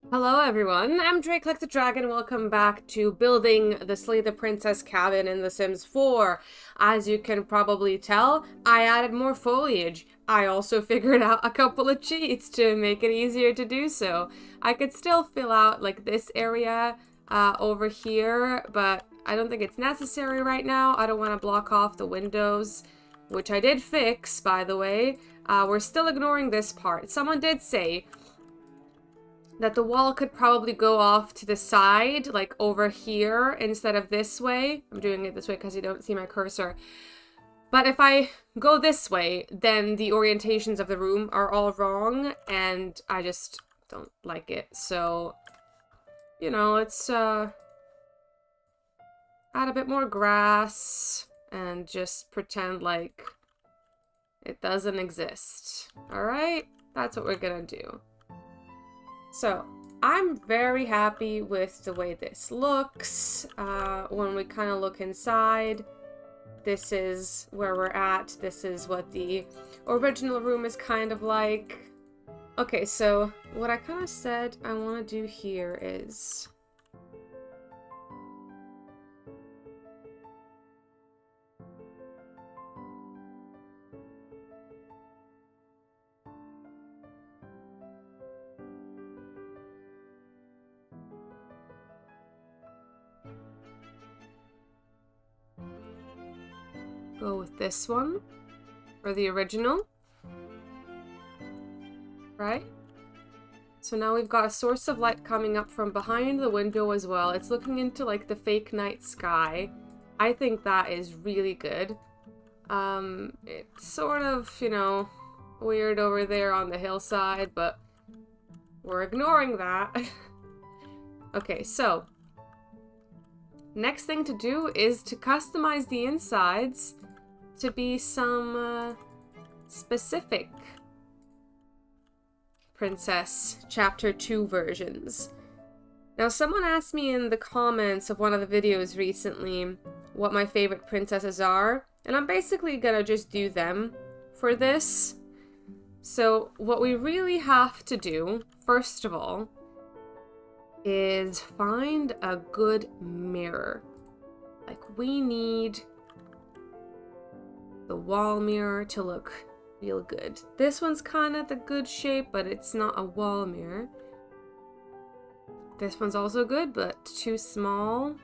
Hello everyone, I'm Drake like the Dragon. Welcome back to building the Slay the Princess cabin in The Sims 4. As you can probably tell, I added more foliage. I also figured out a couple of cheats to make it easier to do so. I could still fill out like this area over here, but I don't think it's necessary right now. I don't want to block off the windows, which I did fix, by the way. We're still ignoring this part. Someone did say that the wall could probably go off to the side, like over here, instead of this way. I'm doing it this way because you don't see my cursor. But if I go this way, then the orientations of the room are all wrong, and I just don't like it. So, you know, let's add a bit more grass and just pretend like it doesn't exist. Alright? That's what we're gonna do. So, I'm very happy with the way this looks. When we kind of look inside, this is where we're at. This is what the original room is kind of like. Okay, so what I kind of said I want to do here is... go with this one for the original, right? So now we've got a source of light coming up from behind the window as well. It's looking into like the fake night sky. I think that is really good. It's sort of, you know, weird over there on the hillside, but we're ignoring that. Okay, so next thing to do is to customize the insides to be some specific Princess Chapter 2 versions. Now, someone asked me in the comments of one of the videos recently what my favorite princesses are, and I'm basically gonna just do them for this. So, what we really have to do, first of all, is find a good mirror. Like, we need the wall mirror to look real good. This one's kind of the good shape, but it's not a wall mirror. This one's also good, but too small.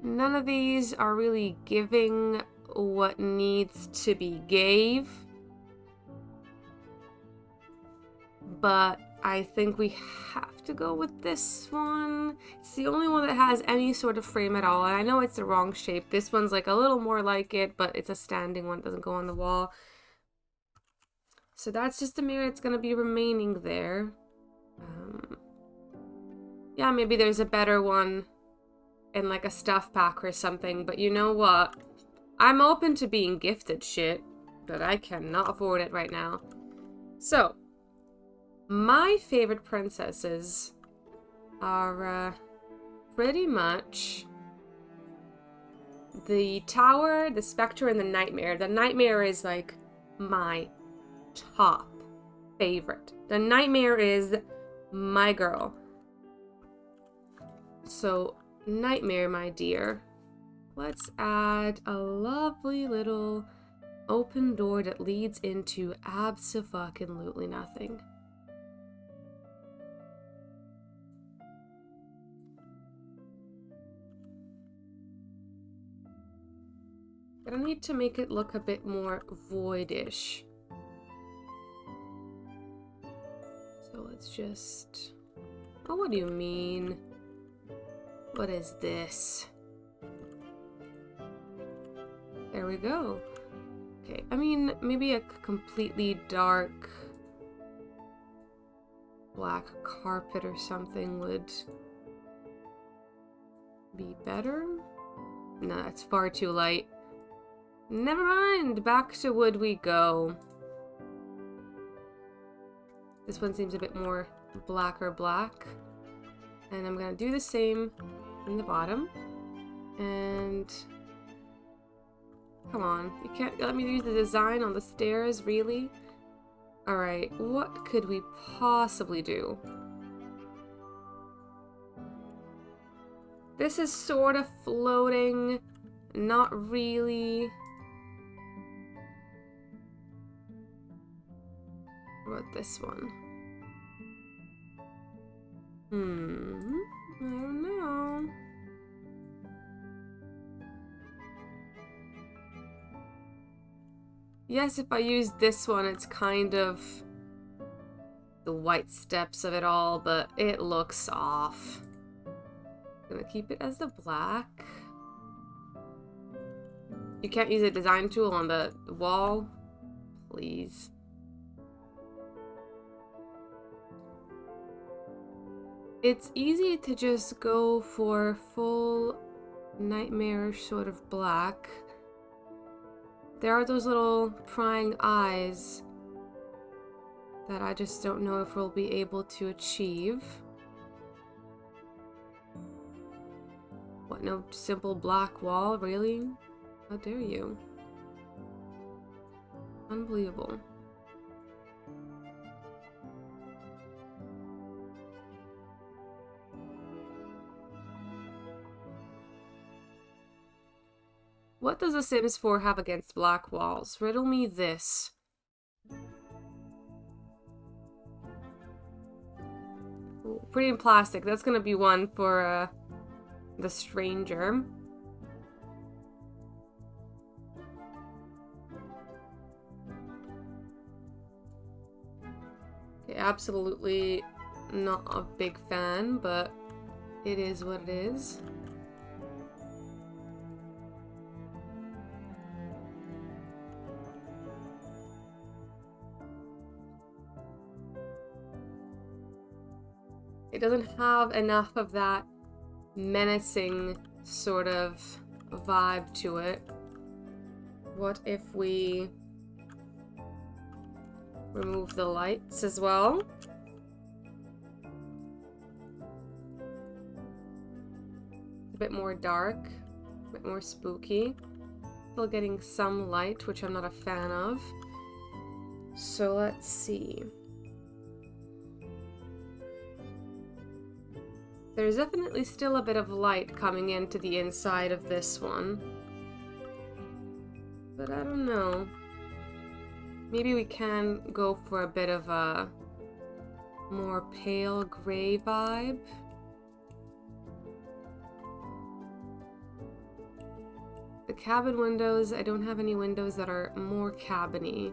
None of these are really giving what needs to be gave. But I think we have to go with this one. It's the only one that has any sort of frame at all. And I know it's the wrong shape. This one's like a little more like it, but it's a standing one. It doesn't go on the wall. So that's just the mirror that's going to be remaining there. Yeah, maybe there's a better one in like a stuff pack or something. But you know what? I'm open to being gifted shit, but I cannot afford it right now. So, my favorite princesses are pretty much the Tower, the Spectre, and the Nightmare. The Nightmare is like my top favorite. The Nightmare is my girl. So, Nightmare, my dear. Let's add a lovely little open door that leads into abso-fucking-lutely nothing. I need to make it look a bit more voidish. So let's just... Oh, what do you mean? What is this? There we go. Okay, I mean, maybe a completely dark black carpet or something would be better. No, that's far too light. Never mind, back to wood we go. This one seems a bit more blacker black. And I'm gonna do the same in the bottom. And come on, you can't let me use the design on the stairs, really? Alright, what could we possibly do? This is sort of floating, not really. What about this one? I don't know. Yes, if I use this one, it's kind of the white steps of it all, but it looks off. Gonna keep it as the black. You can't use a design tool on the wall, please. It's easy to just go for full nightmarish sort of black. There are those little prying eyes that I just don't know if we'll be able to achieve. What, no simple black wall, really? How dare you? Unbelievable. What does The Sims 4 have against black walls? Riddle me this. Ooh, pretty in plastic. That's gonna be one for the stranger. Okay, absolutely not a big fan, but it is what it is. It doesn't have enough of that menacing sort of vibe to it. What if we remove the lights as well? A bit more dark, a bit more spooky. Still getting some light, which I'm not a fan of. So let's see. There's definitely still a bit of light coming into the inside of this one. But I don't know. Maybe we can go for a bit of a more pale gray vibe. The cabin windows, I don't have any windows that are more cabin-y.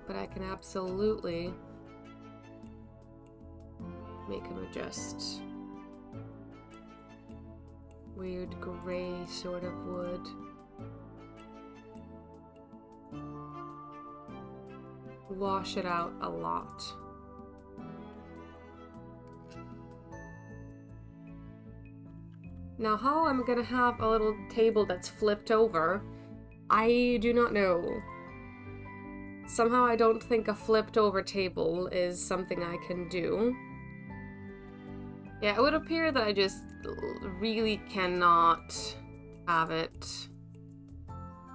But I can absolutely make them adjust. Weird gray sort of wood. Wash it out a lot. Now how I'm gonna have a little table that's flipped over, I do not know. Somehow I don't think a flipped over table is something I can do. Yeah, it would appear that I just really cannot have it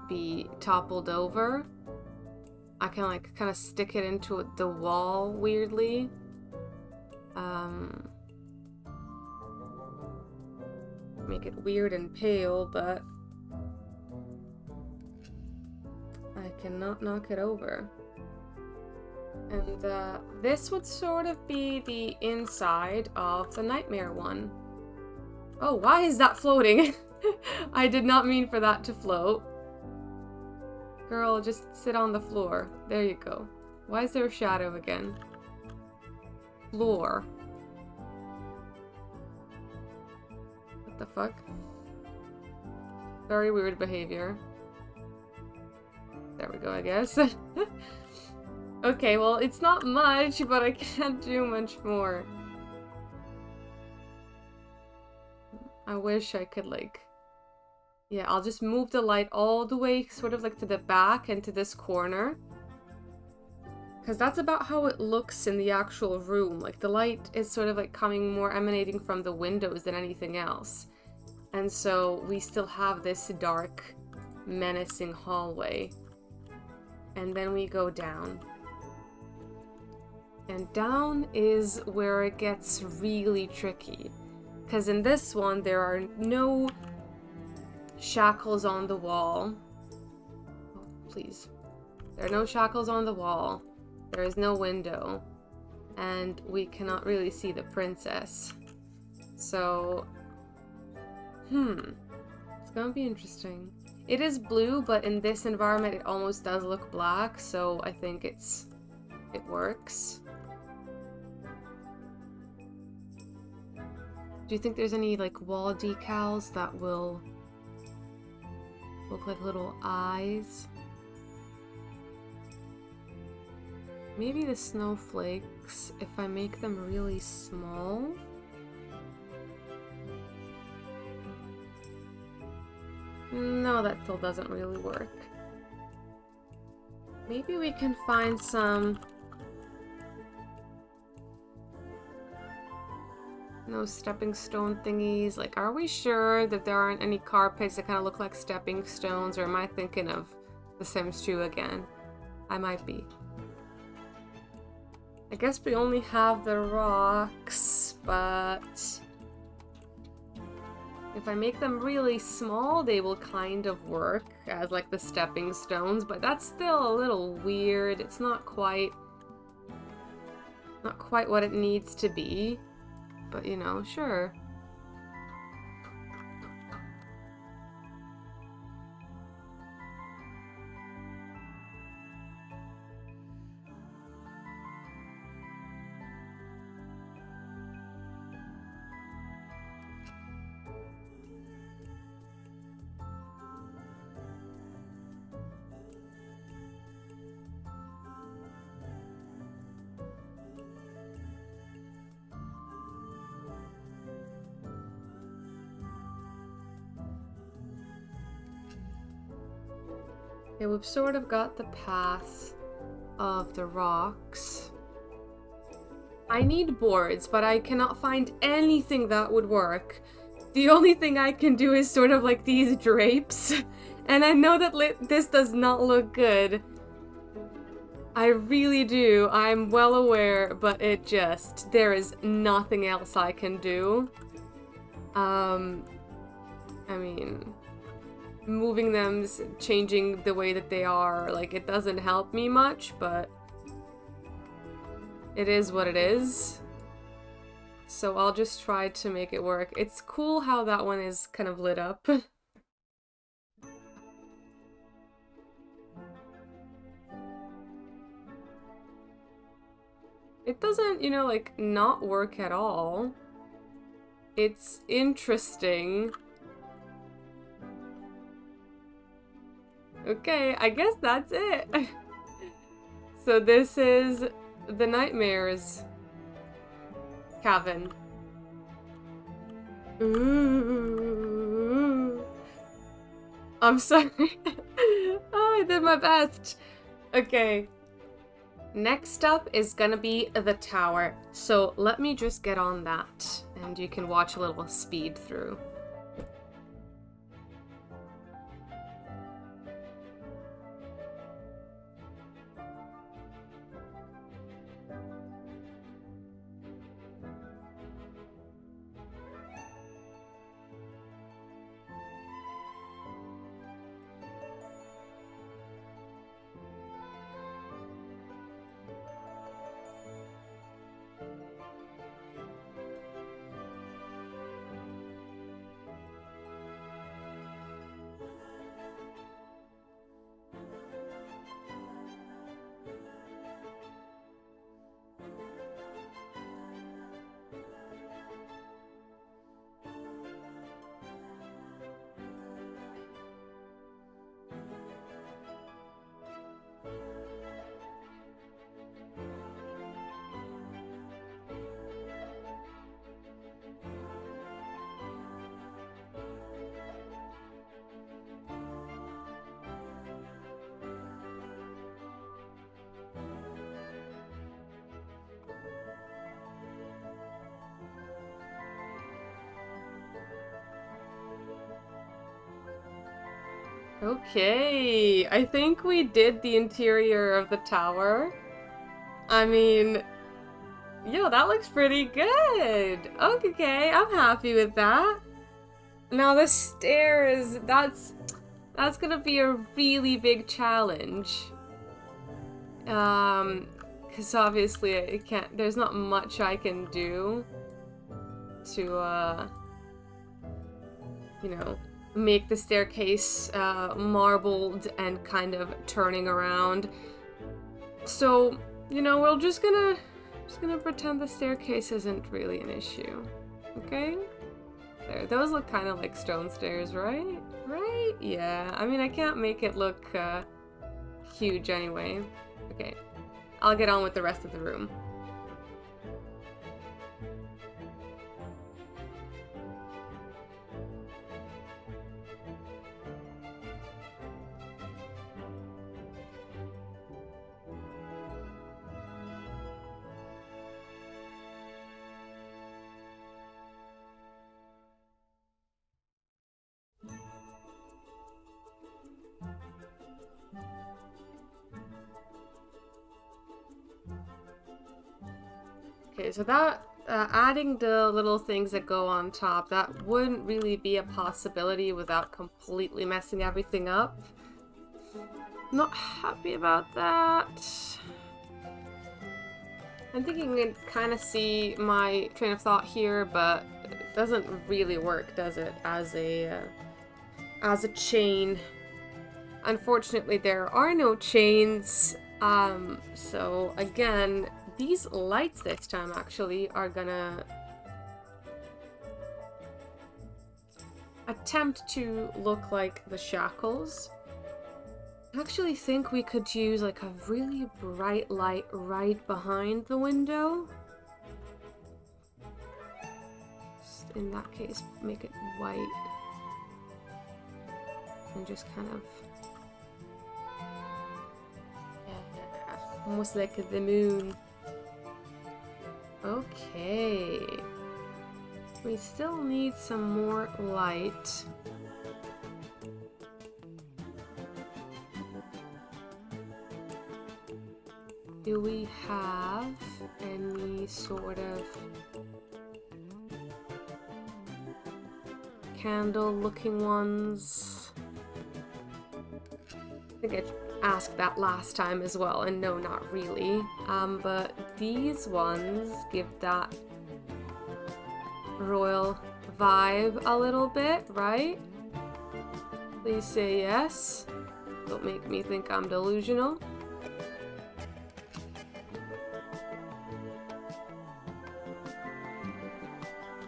be toppled over. I can like kind of stick it into the wall weirdly. Make it weird and pale, but I cannot knock it over. And this would sort of be the inside of the nightmare one. Oh, why is that floating? I did not mean for that to float. Girl, just sit on the floor. There you go. Why is there a shadow again? Floor. What the fuck? Very weird behavior. There we go, I guess. Okay, well, it's not much, but I can't do much more. I wish I could, like... Yeah, I'll just move the light all the way sort of like to the back and to this corner. Because that's about how it looks in the actual room. Like, the light is sort of like coming more emanating from the windows than anything else. And so we still have this dark, menacing hallway. and then we go down. And down is where it gets really tricky. Because in this one, there are no shackles on the wall. Oh, please. There are no shackles on the wall. There is no window. And we cannot really see the princess. So, it's gonna be interesting. It is blue, but in this environment it almost does look black, so I think it works. Do you think there's any like wall decals that will look like little eyes? Maybe the snowflakes, if I make them really small. No, that still doesn't really work. Maybe we can find some... No stepping stone thingies. Like, are we sure that there aren't any carpets that kind of look like stepping stones? Or am I thinking of The Sims 2 again? I might be. I guess we only have the rocks, but... if I make them really small, they will kind of work as like the stepping stones, but that's still a little weird. It's not quite what it needs to be, but you know, sure. Okay, we've sort of got the path of the rocks. I need boards, but I cannot find anything that would work. The only thing I can do is sort of like these drapes. And I know that this does not look good. I really do. I'm well aware, but there is nothing else I can do. I mean... moving them, changing the way that they are, like, it doesn't help me much, but it is what it is. So I'll just try to make it work. It's cool how that one is kind of lit up. It doesn't, you know, like, not work at all. It's interesting. Okay, I guess that's it. So this is the Nightmares cabin. Ooh. I'm sorry. Oh, I did my best. Okay. Next up is gonna be the tower. So let me just get on that and you can watch a little speed through. Okay, I think we did the interior of the tower. I mean, yo, that looks pretty good. Okay, I'm happy with that. Now the stairs, that's gonna be a really big challenge. Because obviously it can't, there's not much I can do to, you know, make the staircase marbled and kind of turning around. So, you know, we're just gonna pretend the staircase isn't really an issue. Okay? There, those look kind of like stone stairs, right? Right? Yeah. I mean, I can't make it look huge anyway. Okay. I'll get on with the rest of the room. Okay, so that, adding the little things that go on top, that wouldn't really be a possibility without completely messing everything up. Not happy about that. I'm thinking we can kind of see my train of thought here, but it doesn't really work, does it, as a chain. Unfortunately, there are no chains, so again, these lights this time actually are gonna attempt to look like the shackles. I actually think we could use like a really bright light right behind the window. Just in that case, make it white. And just kind of... yeah, almost like the moon. Okay. We still need some more light. Do we have any sort of candle-looking ones? I think I asked that last time as well, and no, not really. But these ones give that royal vibe a little bit, right? Please say yes. Don't make me think I'm delusional.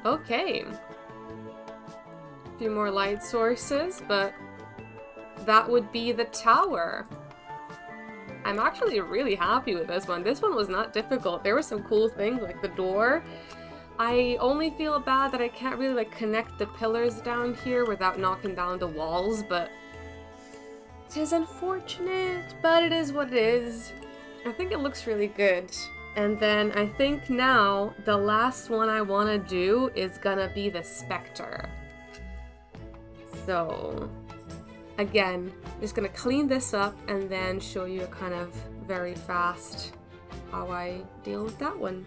Okay. A few more light sources, but that would be the tower. I'm actually really happy with this one. This one was not difficult. There were some cool things like the door. I only feel bad that I can't really like connect the pillars down here without knocking down the walls, but it is unfortunate, but it is what it is. I think it looks really good. And then I think now the last one I want to do is gonna be the Spectre. So again, just gonna clean this up and then show you kind of very fast how I deal with that one.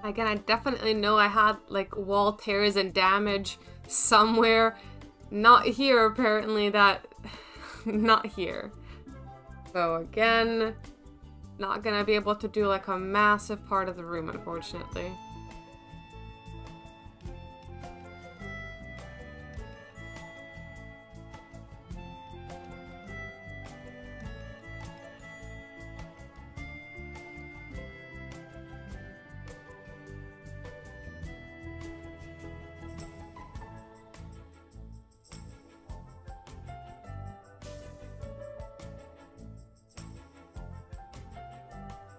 Again, I definitely know I had like wall tears and damage somewhere. Not here, apparently, not here. So again, not gonna be able to do like a massive part of the room, unfortunately.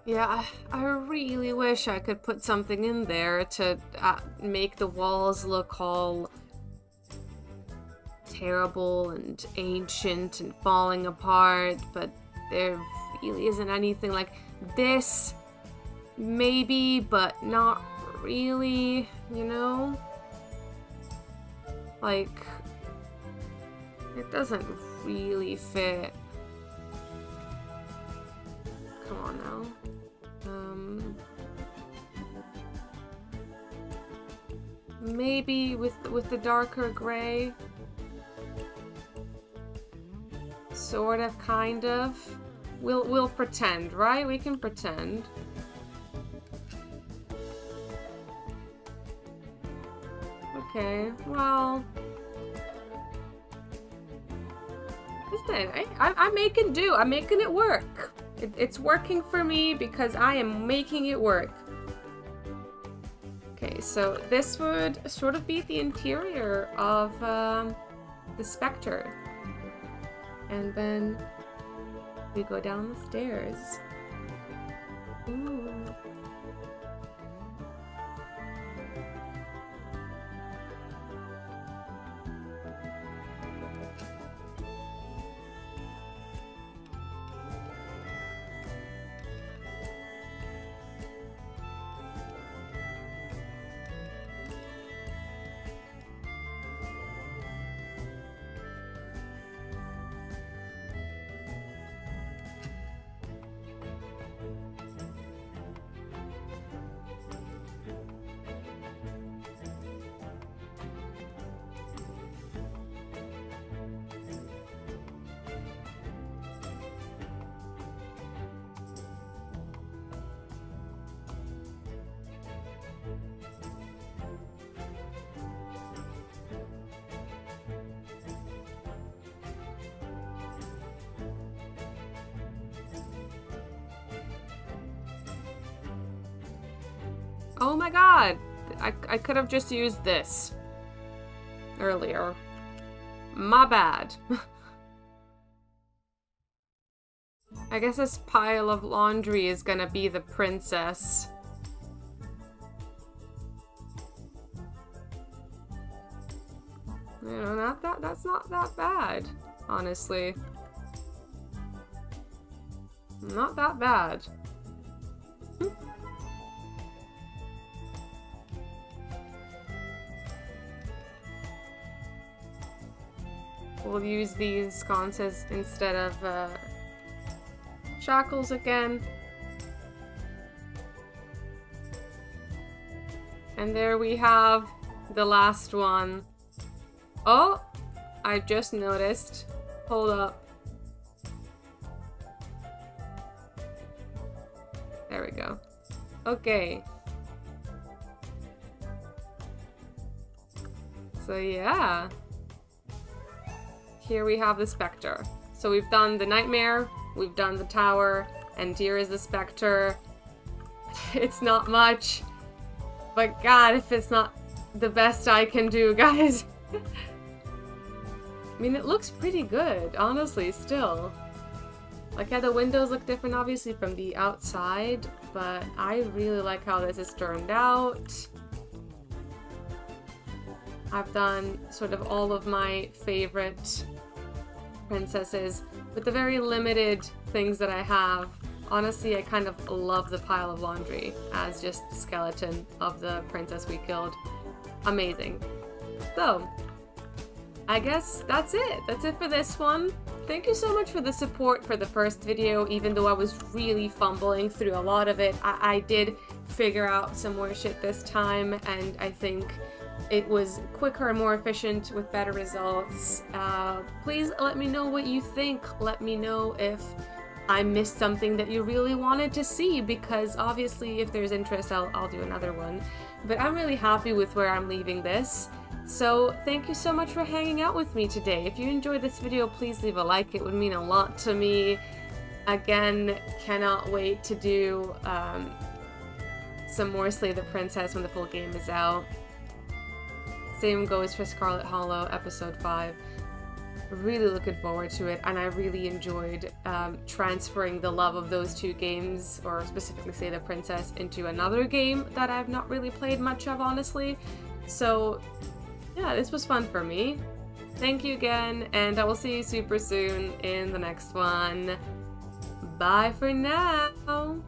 Yeah, I really wish I could put something in there to make the walls look all terrible and ancient and falling apart, but there really isn't anything like this. Maybe, but not really, you know? Like, it doesn't really fit. Come on now. Maybe with the darker gray. Sort of, kind of. We'll pretend, right? We can pretend. Okay, well, listen, I'm making do. I'm making it work. It's working for me because I am making it work. Okay, so this would sort of be the interior of the Spectre. And then we go down the stairs. Ooh. Oh my god! I could have just used this earlier. My bad. I guess this pile of laundry is gonna be the princess. You know, that's not that bad, honestly. Not that bad. We'll use these sconces instead of shackles again. And there we have the last one. Oh, I just noticed. Hold up. There we go. Okay. So yeah. Here we have the Spectre. So we've done the Nightmare, we've done the Tower, and here is the Spectre. It's not much, but god, if it's not the best I can do, guys. I mean, it looks pretty good, honestly, still. Like, yeah, the windows look different, obviously, from the outside, but I really like how this has turned out. I've done sort of all of my favorite princesses with the very limited things that I have. Honestly, I kind of love the pile of laundry as just the skeleton of the princess we killed. Amazing. So, I guess that's it. That's it for this one. Thank you so much for the support for the first video, even though I was really fumbling through a lot of it. I did figure out some more shit this time, and I think it was quicker and more efficient with better results. Please let me know what you think. Let me know if I missed something that you really wanted to see, because obviously if there's interest, I'll do another one. But I'm really happy with where I'm leaving this. So thank you so much for hanging out with me today. If you enjoyed this video, please leave a like. It would mean a lot to me. Again, cannot wait to do some more Slay the Princess when the full game is out. Same goes for Scarlet Hollow Episode 5. Really looking forward to it, and I really enjoyed transferring the love of those two games, or specifically Say the Princess, into another game that I've not really played much of, honestly. So yeah, this was fun for me. Thank you again, and I will see you super soon in the next one. Bye for now!